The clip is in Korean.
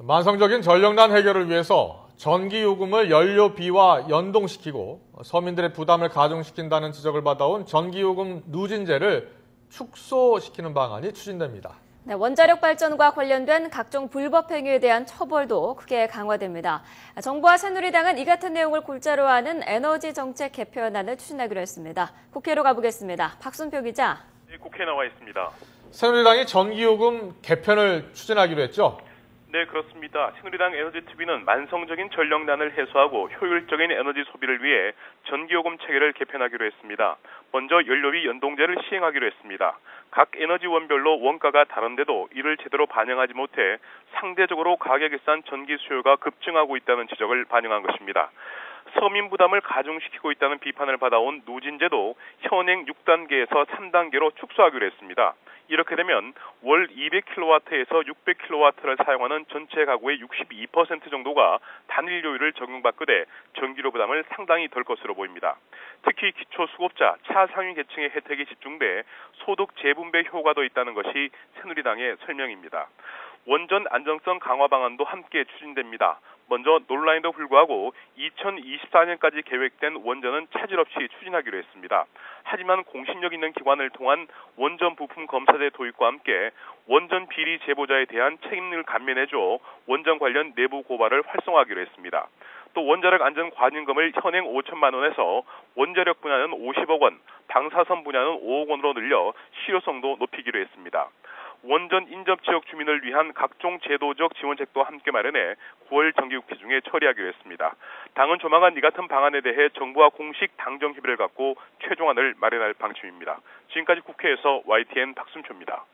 만성적인 전력난 해결을 위해서 전기요금을 연료비와 연동시키고 서민들의 부담을 가중시킨다는 지적을 받아온 전기요금 누진제를 축소시키는 방안이 추진됩니다. 네, 원자력 발전과 관련된 각종 불법 행위에 대한 처벌도 크게 강화됩니다. 정부와 새누리당은 이 같은 내용을 골자로 하는 에너지 정책 개편안을 추진하기로 했습니다. 국회로 가보겠습니다. 박순표 기자. 네, 국회에 나와 있습니다. 새누리당이 전기요금 개편을 추진하기로 했죠? 네, 그렇습니다. 새누리당 에너지TV는 만성적인 전력난을 해소하고 효율적인 에너지 소비를 위해 전기요금 체계를 개편하기로 했습니다. 먼저 연료비 연동제를 시행하기로 했습니다. 각 에너지원별로 원가가 다른데도 이를 제대로 반영하지 못해 상대적으로 가격이 싼 전기 수요가 급증하고 있다는 지적을 반영한 것입니다. 서민 부담을 가중시키고 있다는 비판을 받아온 누진제도 현행 6단계에서 3단계로 축소하기로 했습니다. 이렇게 되면 월 200kW에서 600kW를 사용하는 전체 가구의 62% 정도가 단일 요율을 적용받게 돼 전기료 부담을 상당히 덜 것으로 보입니다. 특히 기초수급자, 차상위 계층의 혜택이 집중돼 소득 재분배 효과도 있다는 것이 새누리당의 설명입니다. 원전 안정성 강화 방안도 함께 추진됩니다. 먼저 논란에도 불구하고 2024년까지 계획된 원전은 차질 없이 추진하기로 했습니다. 하지만 공신력 있는 기관을 통한 원전 부품 검사제 도입과 함께 원전 비리 제보자에 대한 책임을 감면해줘 원전 관련 내부 고발을 활성화하기로 했습니다. 또 원자력 안전 관인금을 현행 5천만 원에서 원자력 분야는 50억 원, 방사선 분야는 5억 원으로 늘려 실효성도 높이기로 했습니다. 원전 인접 지역 주민을 위한 각종 제도적 지원책도 함께 마련해 9월 정기국회 중에 처리하기로 했습니다. 당은 조만간 이 같은 방안에 대해 정부와 공식 당정 협의를 갖고 최종안을 마련할 방침입니다. 지금까지 국회에서 YTN 박순표입니다.